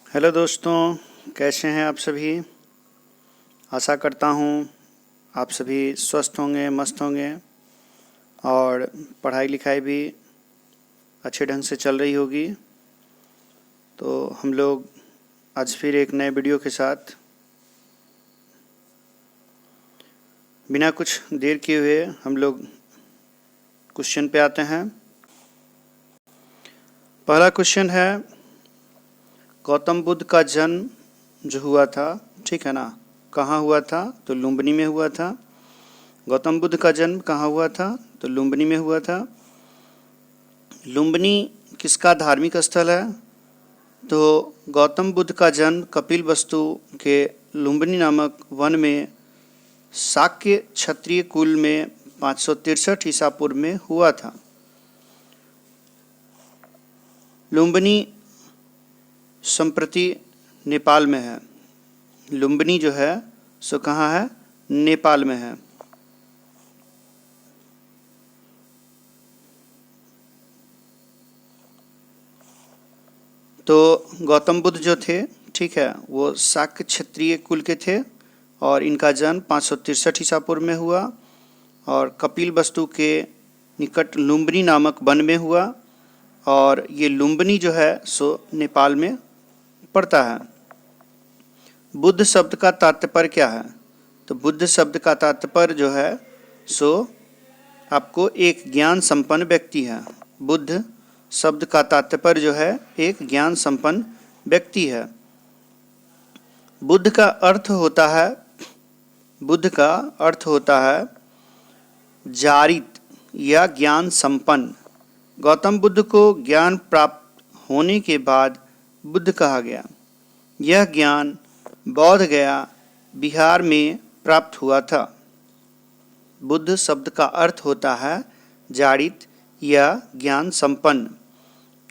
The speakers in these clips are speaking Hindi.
हेलो दोस्तों, कैसे हैं आप सभी। आशा करता हूँ आप सभी स्वस्थ होंगे, मस्त होंगे और पढ़ाई लिखाई भी अच्छे ढंग से चल रही होगी। तो हम लोग आज फिर एक नए वीडियो के साथ बिना कुछ देर किए हुए हम लोग क्वेश्चन पे आते हैं। पहला क्वेश्चन है, गौतम बुद्ध का जन्म जो हुआ था, ठीक है ना, कहाँ हुआ था? तो लुम्बिनी में हुआ था। गौतम बुद्ध का जन्म कहाँ हुआ था? तो लुम्बिनी में हुआ था। लुम्बिनी किसका धार्मिक स्थल है? तो गौतम बुद्ध का जन्म कपिलवस्तु के लुम्बिनी नामक वन में शाक्य क्षत्रिय कुल में 563 ईसा पूर्व में हुआ था। लुम्बिनी संप्रति नेपाल में है। लुम्बिनी जो है सो कहाँ है? नेपाल में है। तो गौतम बुद्ध जो थे, ठीक है, वो शाक्य क्षत्रिय कुल के थे और इनका जन्म 563 ईसा पूर्व में हुआ और कपिलवस्तु के निकट लुम्बिनी नामक वन में हुआ। और ये लुम्बिनी जो है सो नेपाल में पड़ता है। बुद्ध शब्द का तात्पर्य क्या है? तो बुद्ध शब्द का तात्पर्य जो है सो आपको एक ज्ञान संपन्न व्यक्ति है। बुद्ध शब्द का तात्पर्य जो है एक ज्ञान संपन्न व्यक्ति है। बुद्ध का अर्थ होता है जारित या ज्ञान संपन्न। गौतम बुद्ध को ज्ञान प्राप्त होने के बाद बुद्ध कहा गया। यह ज्ञान बोध गया बिहार में प्राप्त हुआ था। बुद्ध शब्द का अर्थ होता है जारित या ज्ञान संपन्न।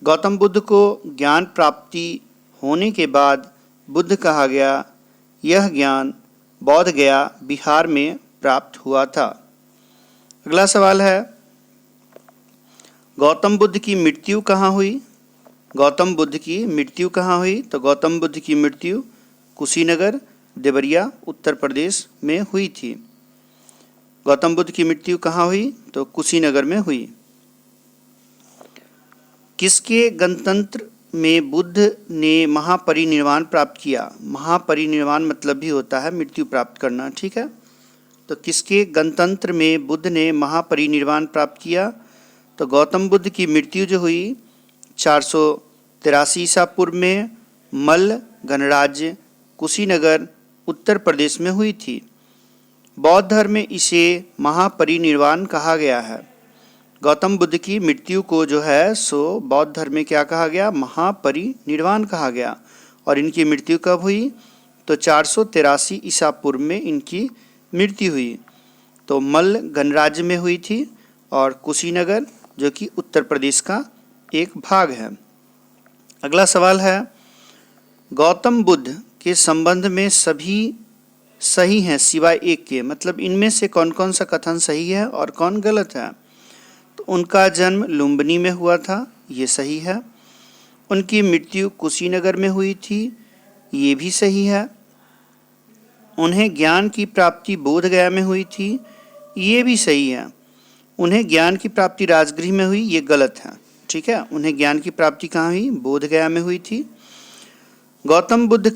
गौतम बुद्ध को ज्ञान प्राप्ति होने के बाद बुद्ध कहा गया। यह ज्ञान बोध गया बिहार में प्राप्त हुआ था। अगला सवाल है, गौतम बुद्ध की मृत्यु कहाँ हुई? गौतम बुद्ध की मृत्यु कहाँ हुई? तो गौतम बुद्ध की मृत्यु कुशीनगर, देवरिया, उत्तर प्रदेश में हुई थी। गौतम बुद्ध की मृत्यु कहाँ हुई? तो कुशीनगर में हुई। किसके गणतंत्र में बुद्ध ने महापरिनिर्वाण प्राप्त किया? महापरिनिर्वाण मतलब भी होता है मृत्यु प्राप्त करना, ठीक है। तो किसके गणतंत्र में बुद्ध ने महापरिनिर्वाण प्राप्त किया? तो गौतम बुद्ध की मृत्यु जो हुई 483 ईसा पूर्व में मल्ल गणराज्य कुशीनगर, उत्तर प्रदेश में हुई थी। बौद्ध धर्म में इसे महापरिनिर्वाण कहा गया है। गौतम बुद्ध की मृत्यु को जो है सो बौद्ध धर्म में क्या कहा गया? महापरिनिर्वाण कहा गया। और इनकी मृत्यु कब हुई? तो 483 ईसा पूर्व में इनकी मृत्यु हुई। तो मल्ल गणराज्य में हुई थी और कुशीनगर जो कि उत्तर प्रदेश का एक भाग है। अगला सवाल है, गौतम बुद्ध के संबंध में सभी सही हैं सिवाय एक के, मतलब इनमें से कौन कौन सा कथन सही है और कौन गलत है? तो उनका जन्म लुम्बिनी में हुआ था, ये सही है। उनकी मृत्यु कुशीनगर में हुई थी, ये भी सही है। उन्हें ज्ञान की प्राप्ति बोधगया में हुई थी, ये भी सही है। उन्हें ज्ञान की प्राप्ति राजगृह में हुई, ये गलत है, ठीक है। उन्हें ज्ञान की प्राप्ति कहाँ हुई? बोधगया में हुई थी। गौतम बुद्ध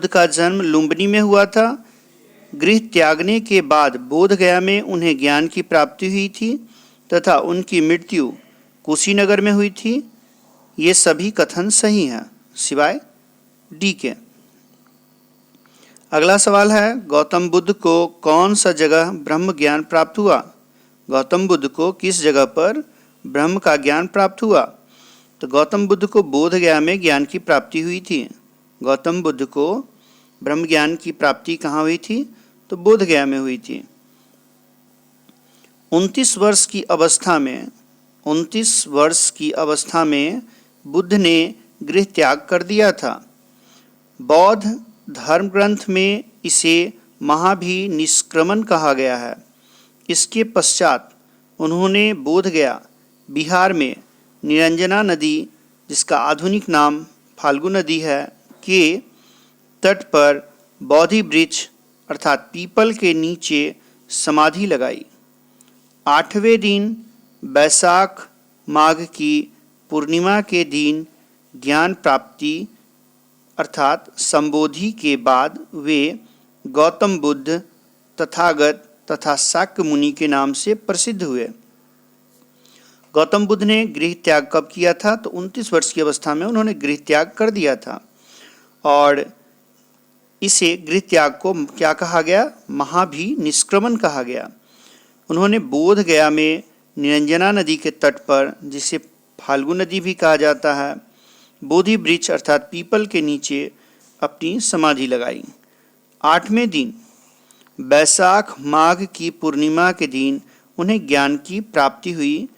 का जन्म लुम्बिनी में हुआ था। गृह त्यागने के बाद बोधगया में उन्हें ज्ञान की प्राप्ति हुई थी तथा उनकी मृत्यु कुशीनगर में हुई थी। ये सभी कथन सही हैं सिवाय डी के। अगला सवाल है, गौतम बुद्ध को कौन सा जगह ब्रह्म ज्ञान प्राप्त हुआ? गौतम बुद्ध को किस जगह पर ब्रह्म का ज्ञान प्राप्त हुआ? तो गौतम बुद्ध को बोधगया में ज्ञान की प्राप्ति हुई थी। गौतम बुद्ध को ब्रह्म ज्ञान की प्राप्ति कहाँ हुई थी? तो बोधगया में हुई थी। 29 वर्ष की अवस्था में बुद्ध ने गृह त्याग कर दिया था। बौद्ध धर्म ग्रंथ में इसे महाभिनिष्क्रमण कहा गया है। इसके पश्चात उन्होंने बोधगया बिहार में निरंजना नदी जिसका आधुनिक नाम फाल्गु नदी है, के तट पर बोधि वृक्ष अर्थात पीपल के नीचे समाधि लगाई। 8वें दिन बैसाख माघ की पूर्णिमा के दिन ज्ञान प्राप्ति अर्थात संबोधि के बाद वे गौतम बुद्ध, तथागत तथा शाक्य मुनि के नाम से प्रसिद्ध हुए। गौतम बुद्ध ने गृह त्याग कब किया था? तो 29 वर्ष की अवस्था में उन्होंने गृह त्याग कर दिया था और इसे गृह त्याग को क्या कहा गया? महाभि निष्क्रमण कहा गया। उन्होंने बोध गया में निरंजना नदी के तट पर, जिसे फाल्गु नदी भी कहा जाता है, बोधि वृक्ष अर्थात पीपल के नीचे अपनी समाधि लगाई। 8वें दिन बैसाख माघ की पूर्णिमा के दिन उन्हें ज्ञान की प्राप्ति हुई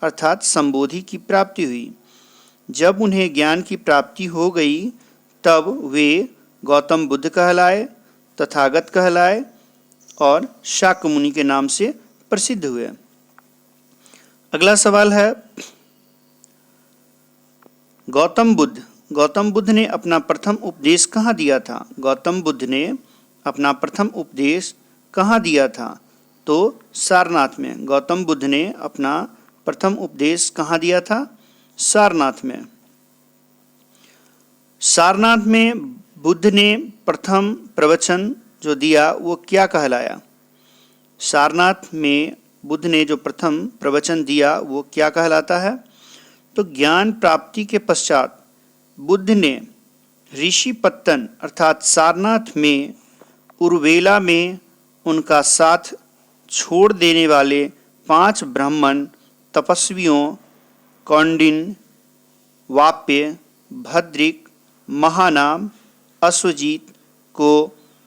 अर्थात संबोधि की प्राप्ति हुई। जब उन्हें ज्ञान की प्राप्ति हो गई तब वे गौतम बुद्ध कहलाए, तथागत कहलाए और शाक्य मुनि के नाम से प्रसिद्ध हुए। अगला सवाल है, गौतम बुद्ध ने अपना प्रथम उपदेश कहाँ दिया था? गौतम बुद्ध ने अपना प्रथम उपदेश कहाँ दिया था? तो सारनाथ में। गौतम बुद्ध ने अपना प्रथम उपदेश कहाँ दिया था? सारनाथ में। सारनाथ में बुद्ध ने प्रथम प्रवचन जो दिया वो क्या कहलाया? सारनाथ में बुद्ध ने जो प्रथम प्रवचन दिया वो क्या कहलाता है? तो ज्ञान प्राप्ति के पश्चात बुद्ध ने ऋषिपत्तन अर्थात सारनाथ में उर्वेला में उनका साथ छोड़ देने वाले 5 ब्राह्मण तपस्वियों कौंडिन्य, वाप्य, भद्रिक, महानाम, अश्वजीत को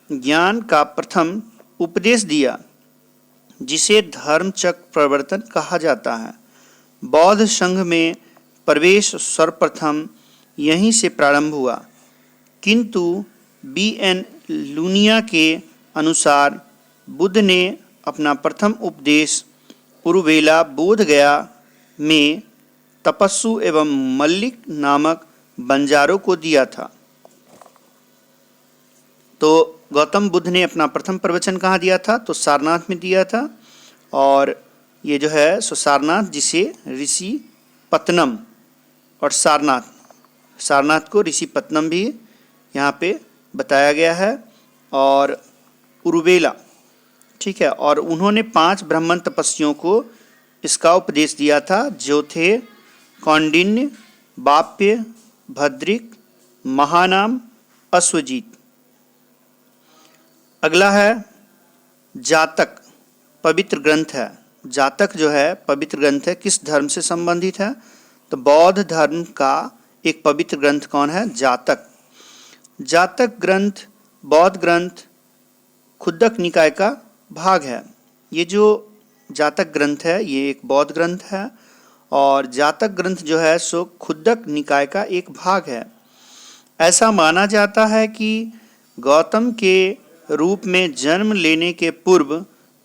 ज्ञान का प्रथम उपदेश दिया, जिसे धर्मचक्र प्रवर्तन कहा जाता है। बौद्ध संघ में प्रवेश सर्वप्रथम यहीं से प्रारंभ हुआ, किंतु B.N. लूनिया के अनुसार बुद्ध ने अपना प्रथम उपदेश उरुवेला बोध गया में तपस्सु एवं मल्लिक नामक बंजारों को दिया था। तो गौतम बुद्ध ने अपना प्रथम प्रवचन कहाँ दिया था? तो सारनाथ में दिया था। और ये जो है सो सारनाथ, जिसे ऋषि पत्तनम और सारनाथ को ऋषि पत्तनम भी यहाँ पे बताया गया है, और उरुवेला, ठीक है। और उन्होंने 5 ब्राह्मण तपस्वियों को इसका उपदेश दिया था, जो थे कौंडिन्य, वाप्य, भद्रिक, महानाम, अश्वजीत। अगला है जातक, पवित्र ग्रंथ है। जातक जो है पवित्र ग्रंथ है, किस धर्म से संबंधित है? तो बौद्ध धर्म का एक पवित्र ग्रंथ कौन है? जातक। जातक ग्रंथ बौद्ध ग्रंथ खुद्दक निकाय का भाग है। ये जो जातक ग्रंथ है ये एक बौद्ध ग्रंथ है, और जातक ग्रंथ जो है सो खुद्दक निकाय का एक भाग है। ऐसा माना जाता है कि गौतम के रूप में जन्म लेने के पूर्व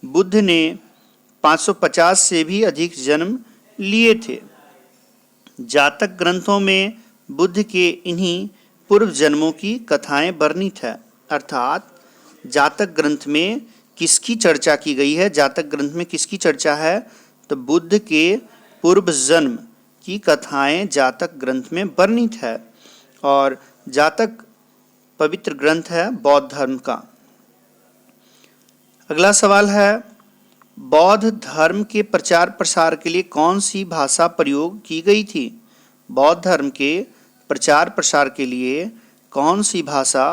बुद्ध ने 550 से भी अधिक जन्म लिए थे। जातक ग्रंथों में बुद्ध के इन्हीं पूर्व जन्मों की कथाएं वर्णित है। अर्थात जातक ग्रंथ में किसकी चर्चा की गई है? जातक ग्रंथ में किसकी चर्चा है? तो बुद्ध के पूर्व जन्म की कथाएं जातक ग्रंथ में वर्णित है, और जातक पवित्र ग्रंथ है बौद्ध धर्म का। अगला सवाल है, बौद्ध धर्म के प्रचार प्रसार के लिए कौन सी भाषा प्रयोग की गई थी? बौद्ध धर्म के प्रचार प्रसार के लिए कौन सी भाषा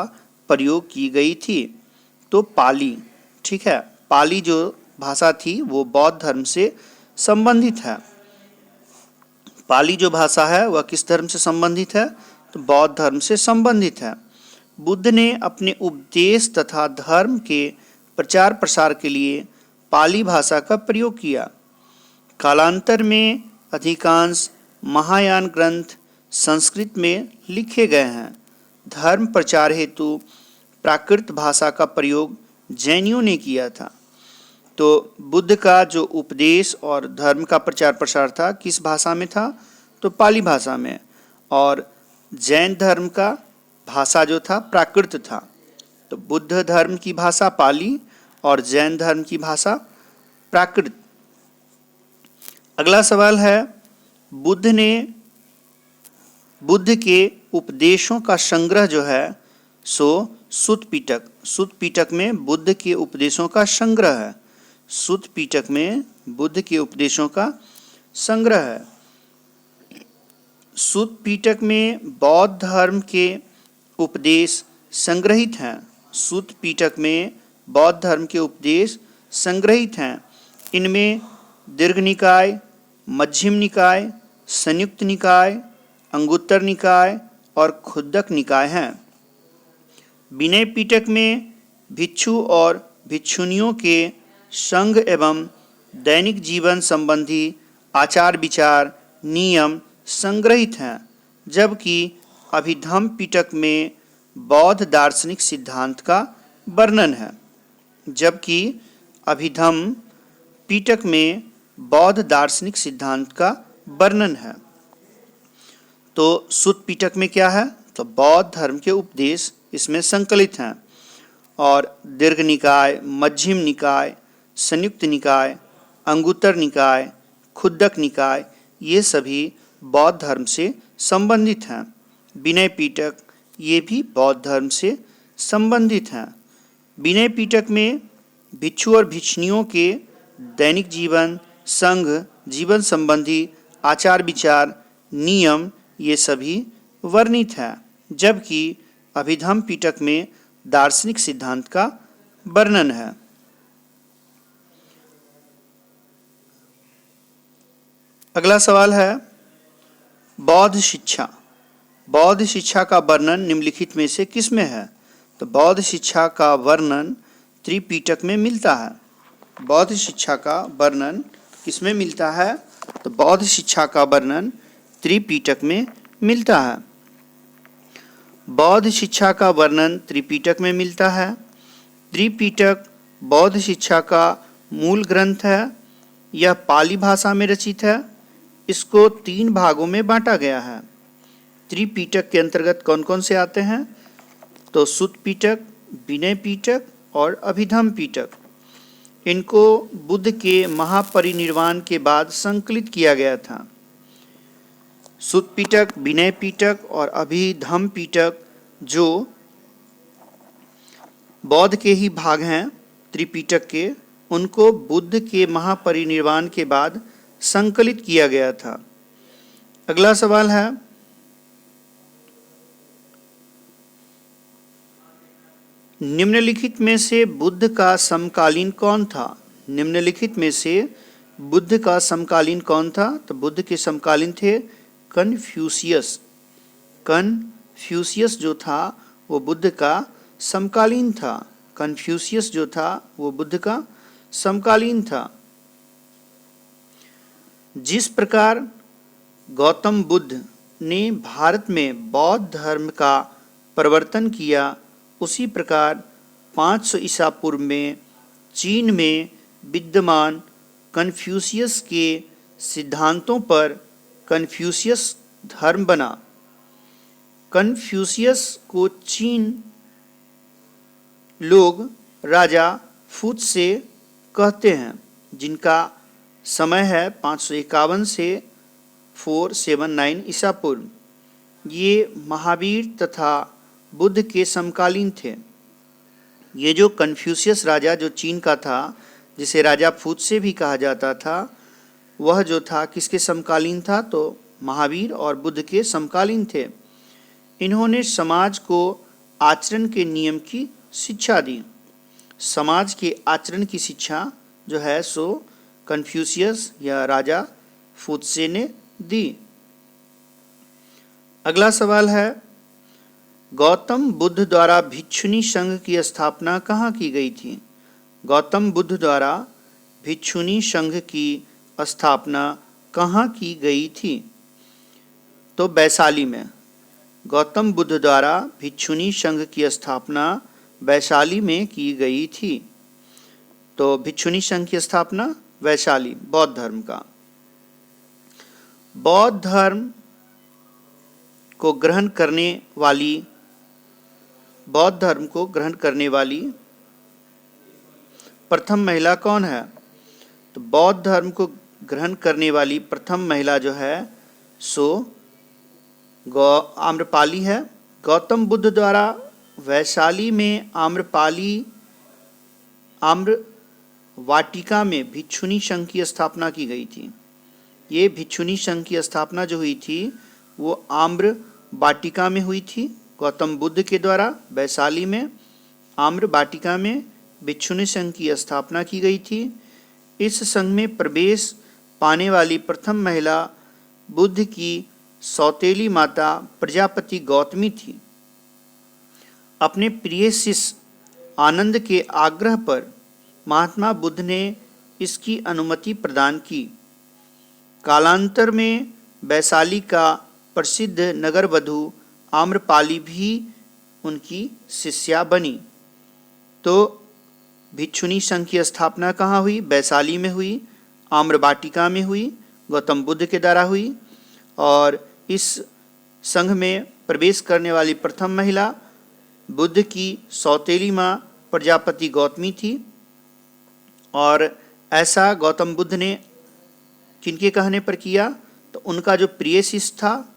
प्रयोग की गई थी? तो पाली, ठीक है। पाली जो भाषा थी वो बौद्ध धर्म से संबंधित है। पाली जो भाषा है वह किस धर्म से संबंधित है? तो बौद्ध धर्म से संबंधित है। बुद्ध ने अपने उपदेश तथा धर्म के प्रचार प्रसार के लिए पाली भाषा का प्रयोग किया। कालांतर में अधिकांश महायान ग्रंथ संस्कृत में लिखे गए हैं। धर्म प्रचार हेतु प्राकृत भाषा का प्रयोग जैनियों ने किया था। तो बुद्ध का जो उपदेश और धर्म का प्रचार प्रसार था किस भाषा में था? तो पाली भाषा में। और जैन धर्म का भाषा जो था प्राकृत था। तो बुद्ध धर्म की भाषा पाली और जैन धर्म की भाषा प्राकृत। अगला सवाल है, बुद्ध के उपदेशों का संग्रह जो है सो सुत्त पिटक में बुद्ध के उपदेशों का संग्रह है। सुत्त पिटक में बुद्ध के उपदेशों का संग्रह है। सुत्त पिटक में बौद्ध धर्म के उपदेश संग्रहित हैं। सुत्त पिटक में बौद्ध धर्म के उपदेश संग्रहित हैं। इनमें दीर्घ निकाय, मध्यम निकाय, संयुक्त निकाय, अंगुत्तर निकाय और खुद्दक निकाय हैं। विनय पिटक में भिक्षु और भिक्षुनियों के संघ एवं दैनिक जीवन संबंधी आचार विचार नियम संग्रहित हैं, जबकि अभिधम्म पिटक में बौद्ध दार्शनिक सिद्धांत का वर्णन है। जबकि अभिधम्म पिटक में बौद्ध दार्शनिक सिद्धांत का वर्णन है। तो सुत्त पिटक में क्या है? तो बौद्ध धर्म के उपदेश इसमें संकलित हैं और दीर्घ निकाय, मध्यम निकाय, संयुक्त निकाय, अंगुत्तर निकाय, खुद्दक निकाय ये सभी बौद्ध धर्म से संबंधित हैं। विनय पिटक ये भी बौद्ध धर्म से संबंधित हैं। विनय पिटक में भिक्षु और भिक्षुनियों के दैनिक जीवन, संघ, जीवन संबंधी आचार विचार, नियम ये सभी वर्णित हैं, जबकि अभिधम्म पिटक में दार्शनिक सिद्धांत का वर्णन है। अगला सवाल है, बौद्ध शिक्षा। बौद्ध शिक्षा का वर्णन निम्नलिखित में से किसमें है? तो बौद्ध शिक्षा का वर्णन त्रिपिटक में मिलता है। बौद्ध शिक्षा का वर्णन किसमें मिलता है? तो बौद्ध शिक्षा का वर्णन त्रिपिटक में मिलता है। बौद्ध शिक्षा का वर्णन त्रिपिटक में मिलता है। त्रिपिटक बौद्ध शिक्षा का मूल ग्रंथ है। यह पाली भाषा में रचित है। इसको 3 भागों में बांटा गया है। त्रिपिटक के अंतर्गत कौन कौन से आते हैं? तो सुत्त पिटक, विनय पिटक और अभिधम्म पिटक। इनको बुद्ध के महापरिनिर्वाण के बाद संकलित किया गया था। सुत्त पिटक, विनय पिटक और अभिधम्म पिटक जो बौद्ध के ही भाग हैं त्रिपिटक के, उनको बुद्ध के महापरिनिर्वाण के बाद संकलित किया गया था। अगला सवाल है, निम्नलिखित में से बुद्ध का समकालीन कौन था? निम्नलिखित में से बुद्ध का समकालीन कौन था? तो बुद्ध के समकालीन थे कन्फ्यूशियस। कन्फ्यूशियस जो था वो बुद्ध का समकालीन था। कन्फ्यूशियस जो था वो बुद्ध का समकालीन था। जिस प्रकार गौतम बुद्ध ने भारत में बौद्ध धर्म का प्रवर्तन किया, उसी प्रकार 500 ईसा पूर्व में चीन में विद्यमान कन्फ्यूशियस के सिद्धांतों पर कन्फ्यूशियस धर्म बना। कन्फ्यूशियस को चीन लोग राजा फूत से कहते हैं, जिनका समय है 551 से 479 ईसा पूर्व। ये महावीर तथा बुद्ध के समकालीन थे। ये जो कन्फ्यूशियस राजा जो चीन का था, जिसे राजा फूत से भी कहा जाता था, वह जो था किसके समकालीन था? तो महावीर और बुद्ध के समकालीन थे। इन्होंने समाज को आचरण के नियम की शिक्षा दी। समाज के आचरण की शिक्षा जो है सो कन्फ्यूशियस या राजा फूत्से ने दी। अगला सवाल है, गौतम बुद्ध द्वारा भिक्षुनी संघ की स्थापना कहाँ की गई थी? गौतम बुद्ध द्वारा भिक्षुनी संघ की स्थापना कहाँ की गई थी? तो वैशाली में। गौतम बुद्ध द्वारा भिक्षुनी संघ की स्थापना वैशाली में की गई थी। तो भिक्षुनी संघ की स्थापना वैशाली, बौद्ध धर्म का। बौद्ध धर्म को ग्रहण करने वाली बौद्ध धर्म को ग्रहण करने वाली प्रथम महिला कौन है? तो बौद्ध धर्म को ग्रहण करने वाली प्रथम महिला जो है सो आम्रपाली है। गौतम बुद्ध द्वारा वैशाली में आम्र वाटिका में भिक्षुनी संघ की स्थापना की गई थी। ये भिक्षुनी संघ की स्थापना जो हुई थी वो आम्र वाटिका में हुई थी। गौतम बुद्ध के द्वारा वैशाली में आम्र वाटिका में भिक्षुनी संघ की स्थापना की गई थी। इस संघ में प्रवेश पाने वाली प्रथम महिला बुद्ध की सौतेली माता प्रजापति गौतमी थी। अपने प्रिय शिष्य आनंद के आग्रह पर महात्मा बुद्ध ने इसकी अनुमति प्रदान की। कालांतर में वैशाली का प्रसिद्ध नगरवधु आम्रपाली भी उनकी शिष्या बनी। तो भिक्षुनी संघ की स्थापना कहाँ हुई? वैशाली में हुई, आम्र वाटिका में हुई, गौतम बुद्ध के द्वारा हुई। और इस संघ में प्रवेश करने वाली प्रथम महिला बुद्ध की सौतेली माँ प्रजापति गौतमी थी। और ऐसा गौतम बुद्ध ने किनके कहने पर किया? तो उनका जो प्रिय शिष्य था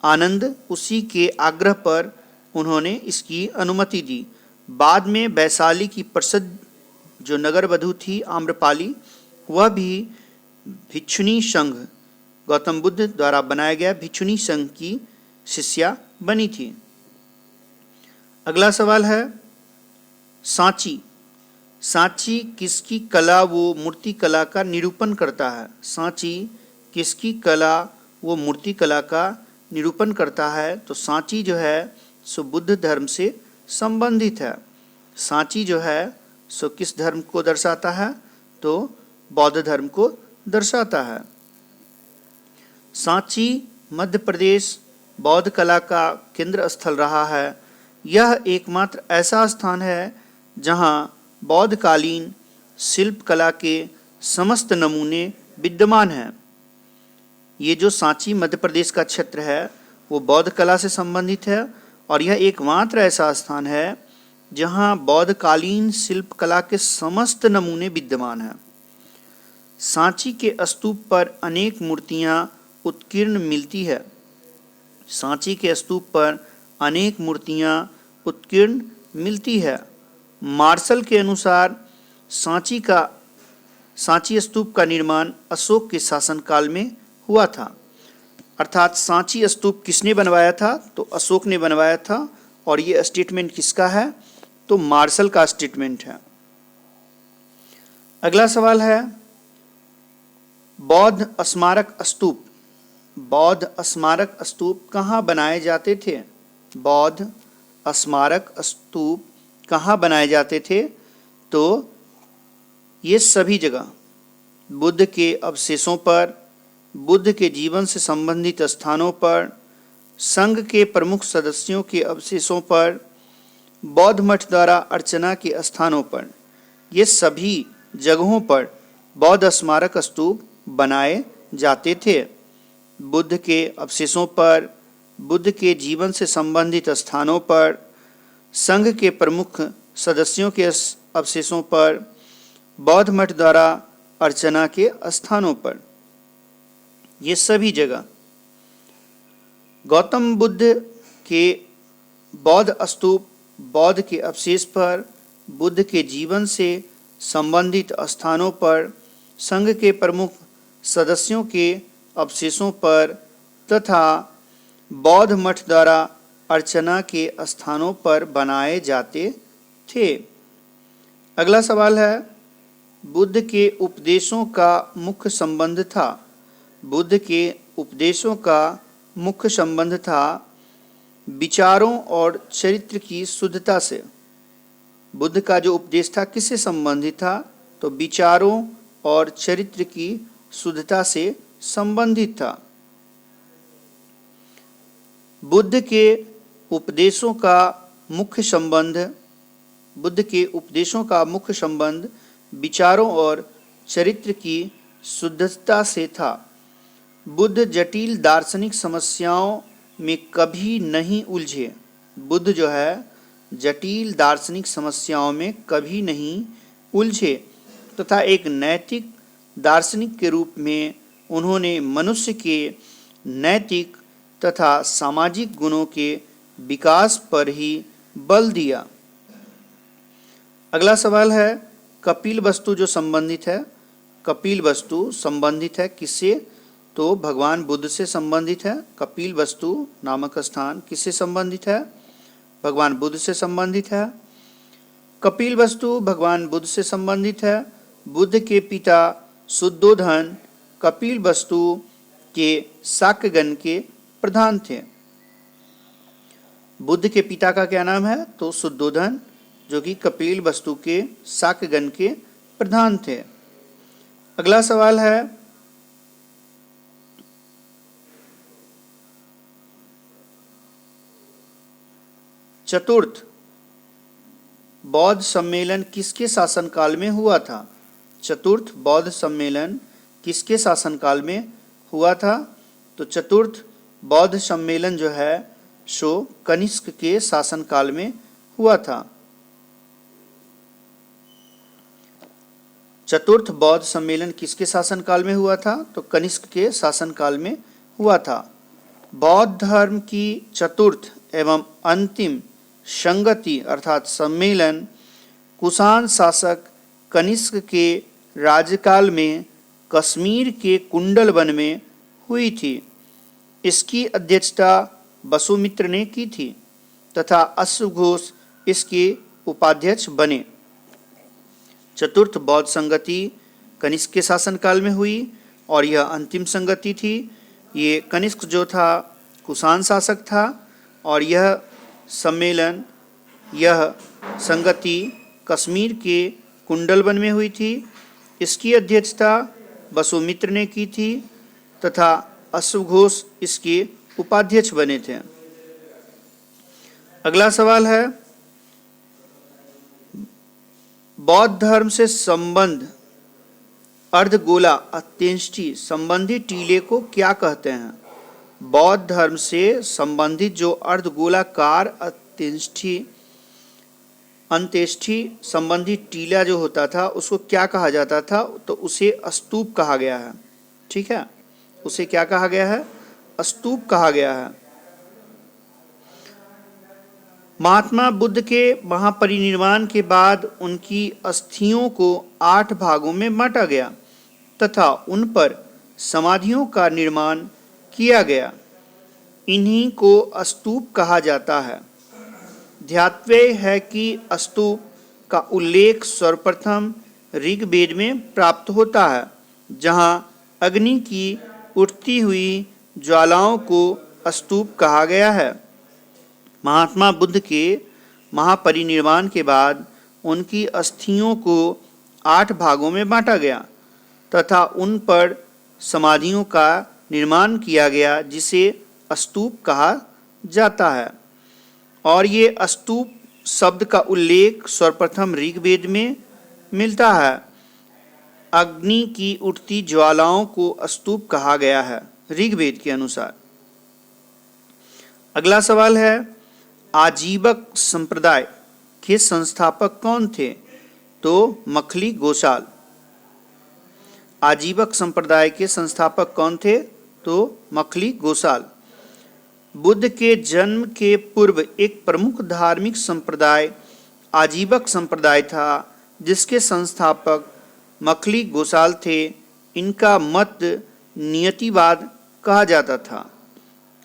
आनंद, उसी के आग्रह पर उन्होंने इसकी अनुमति दी। बाद में वैशाली की प्रसिद्ध जो नगरवधु थी आम्रपाली, वह भी भिक्षुनी संघ गौतम बुद्ध द्वारा बनाया गया भिक्षुनी संघ की शिष्या बनी थी। अगला सवाल है सांची। सांची किसकी कला वो मूर्ति कला का निरूपण करता है? सांची किसकी कला वो मूर्ति कला का निरूपण करता है? तो सांची जो है सो बुद्ध धर्म से संबंधित है। सांची जो है सो किस धर्म को दर्शाता है? तो बौद्ध धर्म को दर्शाता है। सांची मध्य प्रदेश बौद्ध कला का केंद्र स्थल रहा है। यह एकमात्र ऐसा स्थान है जहां बौद्ध कालीन शिल्प कला के समस्त नमूने विद्यमान हैं। ये जो सांची मध्य प्रदेश का क्षेत्र है वो बौद्ध कला से संबंधित है और यह एकमात्र ऐसा स्थान है जहां बौद्ध कालीन शिल्प कला के समस्त नमूने विद्यमान हैं। सांची के स्तूप पर अनेक मूर्तियां उत्कीर्ण मिलती है। सांची के स्तूप पर अनेक मूर्तियां उत्कीर्ण मिलती है। मार्शल के अनुसार सांची स्तूप का निर्माण अशोक के शासनकाल में हुआ था। अर्थात सांची स्तूप किसने बनवाया था? तो अशोक ने बनवाया था। और ये स्टेटमेंट किसका है? तो मार्शल का स्टेटमेंट है। अगला सवाल है बौद्ध स्मारक स्तूप। बौद्ध स्मारक स्तूप कहाँ बनाए जाते थे? बौद्ध स्मारक स्तूप कहाँ बनाए जाते थे? तो ये सभी जगह बुद्ध के अवशेषों पर, बुद्ध के जीवन से संबंधित स्थानों पर, संघ के प्रमुख सदस्यों के अवशेषों पर, बौद्ध मठ द्वारा अर्चना के स्थानों पर, ये सभी जगहों पर बौद्ध स्मारक स्तूप बनाए जाते थे। बुद्ध के अवशेषों पर, बुद्ध के जीवन से संबंधित स्थानों पर, संघ के प्रमुख सदस्यों के अवशेषों पर, बौद्ध मठ द्वारा अर्चना के स्थानों पर, ये सभी जगह गौतम बुद्ध के बौद्ध स्तूप, बौद्ध के अवशेष पर, बुद्ध के जीवन से संबंधित स्थानों पर, संघ के प्रमुख सदस्यों के अवशेषों पर तथा बौद्ध मठ द्वारा अर्चना के स्थानों पर बनाए जाते थे। अगला सवाल है बुद्ध के उपदेशों का मुख्य संबंध था। बुद्ध के उपदेशों का मुख्य संबंध था विचारों और चरित्र की शुद्धता से। बुद्ध का जो उपदेश था किससे संबंधित था? तो विचारों और चरित्र की शुद्धता से संबंधित था। बुद्ध के उपदेशों का मुख्य संबंध विचारों और चरित्र की शुद्धता से था। बुद्ध जटिल दार्शनिक समस्याओं में कभी नहीं उलझे। बुद्ध जो है जटिल दार्शनिक समस्याओं में कभी नहीं उलझे तथा एक नैतिक दार्शनिक के रूप में उन्होंने मनुष्य के नैतिक तथा सामाजिक गुणों के विकास पर ही बल दिया। अगला सवाल है कपिल वस्तु जो संबंधित है। कपिल वस्तु संबंधित है किससे? तो भगवान बुद्ध से संबंधित है। कपिल वस्तु नामक स्थान किससे संबंधित है? भगवान बुद्ध से संबंधित है। कपिल वस्तु भगवान बुद्ध से संबंधित है। बुद्ध के पिता शुद्धोधन कपिल वस्तु के शाक्यगण के प्रधान थे। बुद्ध के पिता का क्या नाम है? तो शुद्धोधन, जो कि कपिल वस्तु के शाक्यगण के प्रधान थे। अगला सवाल है चतुर्थ बौद्ध सम्मेलन किसके शासनकाल में हुआ था? चतुर्थ बौद्ध सम्मेलन किसके शासनकाल में हुआ था? तो चतुर्थ बौद्ध सम्मेलन जो है सो कनिष्क के शासनकाल में हुआ था। चतुर्थ बौद्ध सम्मेलन किसके शासनकाल में हुआ था? तो कनिष्क के शासनकाल में हुआ था। बौद्ध धर्म की चतुर्थ एवं अंतिम संगति अर्थात सम्मेलन कुषाण शासक कनिष्क के राज्यकाल में कश्मीर के कुंडल वन में हुई थी। इसकी अध्यक्षता वसुमित्र ने की थी तथा अश्वघोष इसके उपाध्यक्ष बने। चतुर्थ बौद्ध संगति कनिष्क के शासनकाल में हुई और यह अंतिम संगति थी। ये कनिष्क जो था कुषाण शासक था और यह सम्मेलन यह संगति कश्मीर के कुंडलवन में हुई थी। इसकी अध्यक्षता वसुमित्र ने की थी तथा अश्वघोष इसके उपाध्यक्ष बने थे। अगला सवाल है बौद्ध धर्म से संबंध अर्धगोला अत्यंष्टि संबंधी टीले को क्या कहते हैं? बौद्ध धर्म से संबंधित जो अर्धगोलाकार अंत्येष्टि संबंधी टीला जो होता था उसको क्या कहा जाता था? तो उसे स्तूप कहा गया है। ठीक है, उसे क्या कहा गया है? स्तूप कहा गया है। महात्मा बुद्ध के महापरिनिर्वाण के बाद उनकी अस्थियों को 8 भागों में बांटा गया तथा उन पर समाधियों का निर्माण किया गया। इन्हीं को स्तूप कहा जाता है। ध्यातव्य है कि स्तूप का उल्लेख सर्वप्रथम ऋग्वेद में प्राप्त होता है, जहां अग्नि की उठती हुई ज्वालाओं को स्तूप कहा गया है। महात्मा बुद्ध के महापरिनिर्वाण के बाद उनकी अस्थियों को 8 भागों में बांटा गया तथा उन पर समाधियों का निर्माण किया गया, जिसे स्तूप कहा जाता है। और ये स्तूप शब्द का उल्लेख सर्वप्रथम ऋग्वेद में मिलता है। अग्नि की उठती ज्वालाओं को स्तूप कहा गया है ऋग्वेद के अनुसार। अगला सवाल है आजीवक संप्रदाय के संस्थापक कौन थे? तो मखली गोसाल। आजीवक संप्रदाय के संस्थापक कौन थे? तो मखली गोसाल। बुद्ध के जन्म के पूर्व एक प्रमुख धार्मिक संप्रदाय आजीवक संप्रदाय था, जिसके संस्थापक मखली गोसाल थे। इनका मत नियतिवाद कहा जाता था।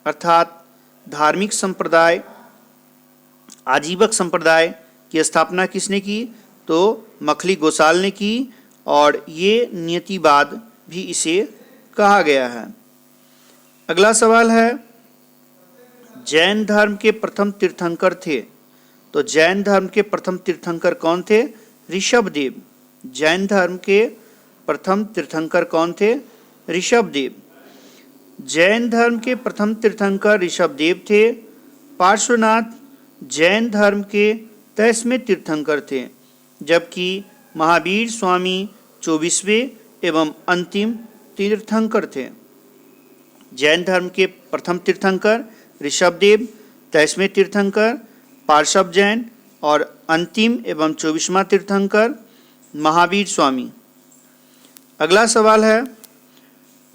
अर्थात धार्मिक संप्रदाय आजीवक संप्रदाय की स्थापना किसने की? तो मखली गोसाल ने की और ये नियतिवाद भी इसे कहा गया है। अगला सवाल है जैन धर्म के प्रथम तीर्थंकर थे। तो जैन धर्म के प्रथम तीर्थंकर कौन थे? ऋषभदेव। जैन धर्म के प्रथम तीर्थंकर कौन थे? ऋषभदेव। जैन धर्म के प्रथम तीर्थंकर ऋषभदेव थे। पार्श्वनाथ जैन धर्म के 23वें तीर्थंकर थे, जबकि महावीर स्वामी 24वें एवं अंतिम तीर्थंकर थे। जैन धर्म के प्रथम तीर्थंकर ऋषभदेव, 23वें तीर्थंकर पार्श्व जैन और अंतिम एवं 24वां तीर्थंकर महावीर स्वामी। अगला सवाल है,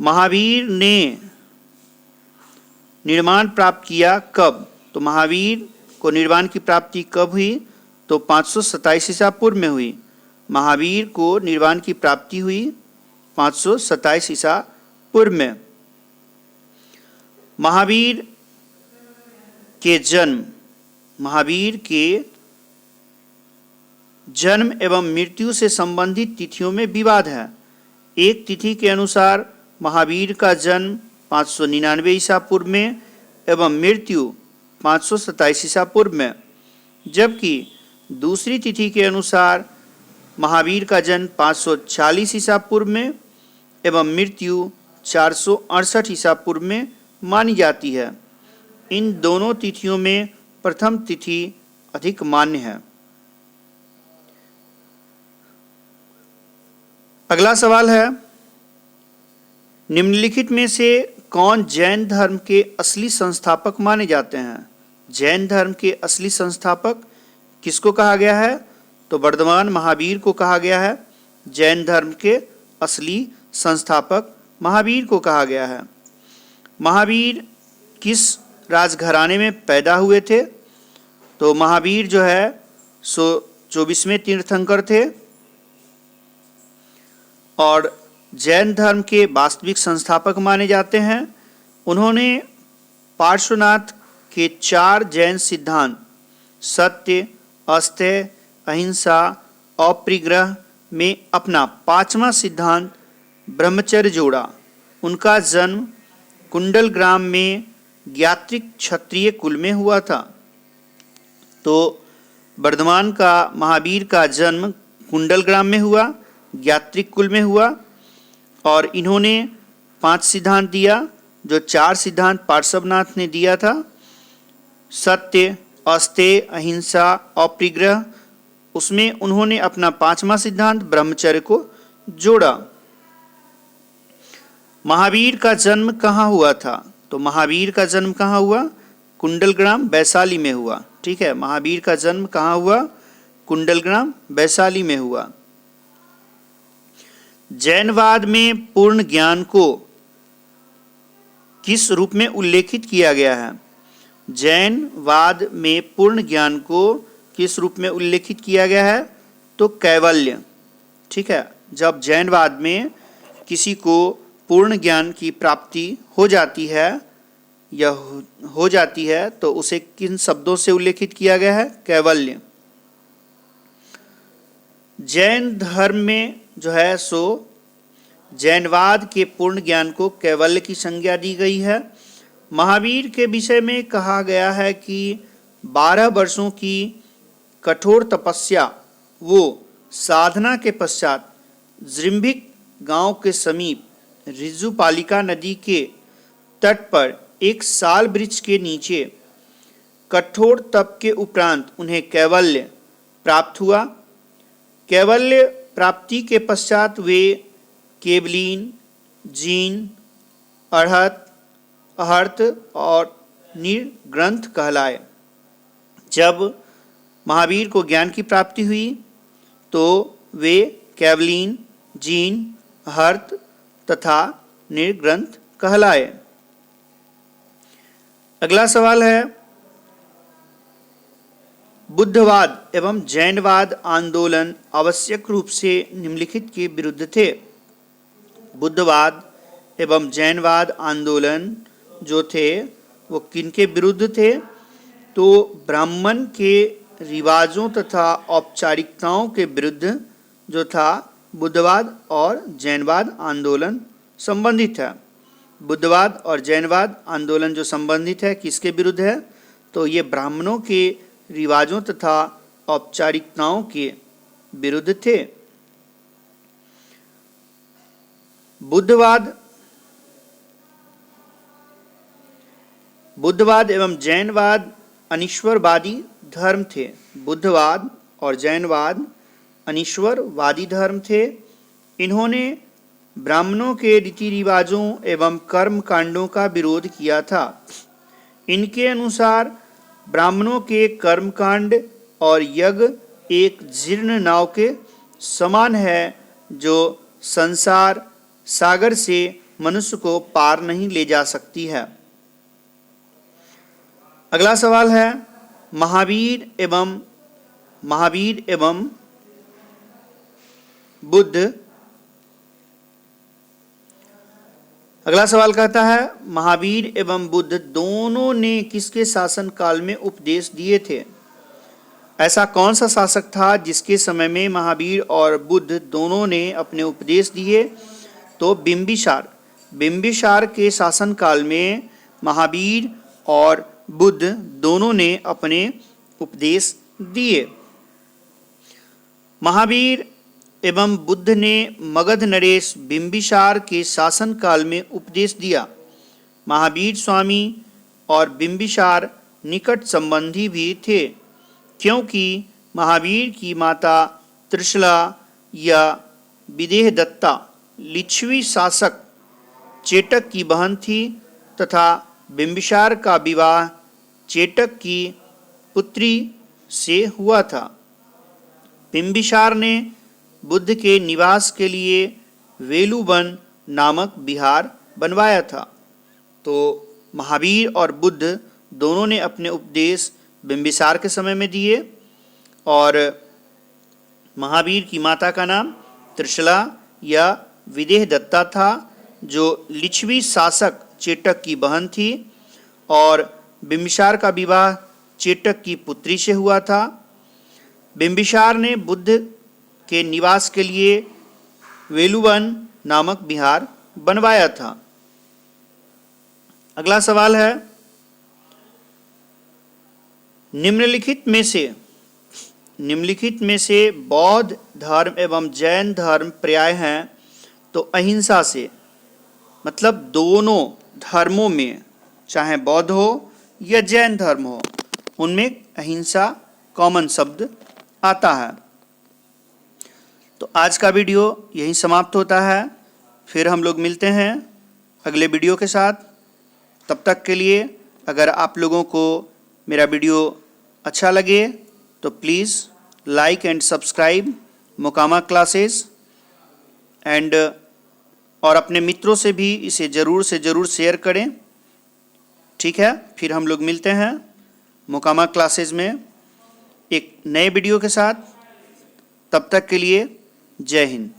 महावीर ने निर्वाण प्राप्त किया कब? तो महावीर को निर्वाण की प्राप्ति कब हुई? तो 527 ईसा पूर्व में हुई। महावीर को निर्वाण की प्राप्ति हुई 527 ईसा पूर्व में। महावीर के जन्म एवं मृत्यु से संबंधित तिथियों में विवाद है। एक तिथि के अनुसार महावीर का जन्म 599 ईसा पूर्व में एवं मृत्यु 527 ईसा पूर्व में, जबकि दूसरी तिथि के अनुसार महावीर का जन्म 540 ईसा पूर्व में एवं मृत्यु 468 ईसा पूर्व में मानी जाती है। इन दोनों तिथियों में प्रथम तिथि अधिक मान्य है। अगला सवाल है, निम्नलिखित में से कौन जैन धर्म के असली संस्थापक माने जाते हैं? जैन धर्म के असली संस्थापक किसको कहा गया है? तो वर्धमान महावीर को कहा गया है। जैन धर्म के असली संस्थापक महावीर को कहा गया है। महावीर किस राजघराने में पैदा हुए थे? तो महावीर जो है 24वें तीर्थंकर थे और जैन धर्म के वास्तविक संस्थापक माने जाते हैं। उन्होंने पार्श्वनाथ के 4 जैन सिद्धांत सत्य, अस्तेय, अहिंसा, अपरिग्रह में अपना 5वां सिद्धांत ब्रह्मचर्य जोड़ा। उनका जन्म कुंडल ग्राम में ज्ञात्रिक क्षत्रिय कुल में हुआ था। तो वर्धमान का महावीर का जन्म कुंडल ग्राम में हुआ, ज्ञात्रिक कुल में हुआ और इन्होंने 5 सिद्धांत दिया, जो 4 सिद्धांत पार्श्वनाथ ने दिया था, सत्य, अस्तेय, अहिंसा, अपरिग्रह, उसमें उन्होंने अपना 5वां सिद्धांत ब्रह्मचर्य को जोड़ा। महावीर का जन्म कहाँ हुआ था? तो महावीर का जन्म कहाँ हुआ? कुंडलग्राम वैशाली में हुआ। ठीक है, महावीर का जन्म कहाँ हुआ? कुंडलग्राम वैशाली में हुआ। जैनवाद में पूर्ण ज्ञान को किस रूप में उल्लेखित किया गया है? जैनवाद में पूर्ण ज्ञान को किस रूप में उल्लेखित किया गया है? तो कैवल्य। ठीक है, जब जैनवाद में किसी को पूर्ण ज्ञान की प्राप्ति हो जाती है या हो जाती है तो उसे किन शब्दों से उल्लेखित किया गया है? कैवल्य। जैन धर्म में जो है सो जैनवाद के पूर्ण ज्ञान को कैवल्य की संज्ञा दी गई है। महावीर के विषय में कहा गया है कि 12 वर्षों की कठोर तपस्या वो साधना के पश्चात जृंभिक गांव के समीप ऋजुपालिका नदी के तट पर एक साल वृक्ष के नीचे कठोर तप के उपरांत उन्हें कैवल्य प्राप्त हुआ। कैवल्य प्राप्ति के पश्चात वे केवलीन, जीन, अर्हत, अहर्त और निर्ग्रंथ कहलाए। जब महावीर को ज्ञान की प्राप्ति हुई तो वे केवलीन, जीन, अहर्त तथा निर्ग्रंथ कहलाए। अगला सवाल है, बुद्धवाद एवं जैनवाद आंदोलन आवश्यक रूप से निम्नलिखित के विरुद्ध थे। बुद्धवाद एवं जैनवाद आंदोलन जो थे वो किनके विरुद्ध थे? तो ब्राह्मण के रिवाजों तथा औपचारिकताओं के विरुद्ध जो था बुद्धवाद और जैनवाद आंदोलन संबंधित है। बुद्धवाद और जैनवाद आंदोलन जो संबंधित है किसके विरुद्ध है? तो ये ब्राह्मणों के रिवाजों तथा औपचारिकताओं के विरुद्ध थे। बुद्धवाद एवं जैनवाद अनीश्वरवादी धर्म थे। बुद्धवाद और जैनवाद अनीश्वरवादी धर्म थे। इन्होंने ब्राह्मणों के रीति रिवाजों एवं कर्म कांडों का विरोध किया था। इनके अनुसार ब्राह्मणों के कर्मकांड और यज्ञ एक जीर्ण नाव के समान है जो संसार सागर से मनुष्य को पार नहीं ले जा सकती है। अगला सवाल है महावीर एवं बुद्ध। अगला सवाल कहता है महावीर एवं बुद्ध दोनों ने किसके शासन काल में उपदेश दिए थे? ऐसा कौन सा शासक था जिसके समय में महावीर और बुद्ध दोनों ने अपने उपदेश दिए? तो बिंबिसार। बिंबिसार के शासन काल में महावीर और बुद्ध दोनों ने अपने उपदेश दिए। महावीर एवं बुद्ध ने मगध नरेश बिंबिसार के शासन काल में उपदेश दिया। महावीर स्वामी और बिंबिसार निकट संबंधी भी थे, क्योंकि महावीर की माता त्रिशला या विदेहदत्ता लिच्छवी शासक चेटक की बहन थी तथा बिंबिसार का विवाह चेटक की पुत्री से हुआ था। बिंबिसार ने बुद्ध के निवास के लिए वेलुवन नामक विहार बनवाया था। तो महावीर और बुद्ध दोनों ने अपने उपदेश बिंबिसार के समय में दिए और महावीर की माता का नाम त्रिशला या विदेहदत्ता था जो लिच्छवी शासक चेटक की बहन थी और बिंबिसार का विवाह चेटक की पुत्री से हुआ था। बिंबिसार ने बुद्ध के निवास के लिए वेलुवन नामक विहार बनवाया था। अगला सवाल है निम्नलिखित में से बौद्ध धर्म एवं जैन धर्म पर्याय हैं तो अहिंसा से, मतलब दोनों धर्मों में चाहे बौद्ध हो या जैन धर्म हो उनमें अहिंसा कॉमन शब्द आता है। तो आज का वीडियो यहीं समाप्त होता है। फिर हम लोग मिलते हैं अगले वीडियो के साथ। तब तक के लिए अगर आप लोगों को मेरा वीडियो अच्छा लगे तो please like and subscribe Mokama classes and और अपने मित्रों से भी इसे ज़रूर से ज़रूर शेयर करें। ठीक है, फिर हम लोग मिलते हैं मोकामा क्लासेस में एक नए वीडियो के साथ। तब तक के लिए जय हिंद।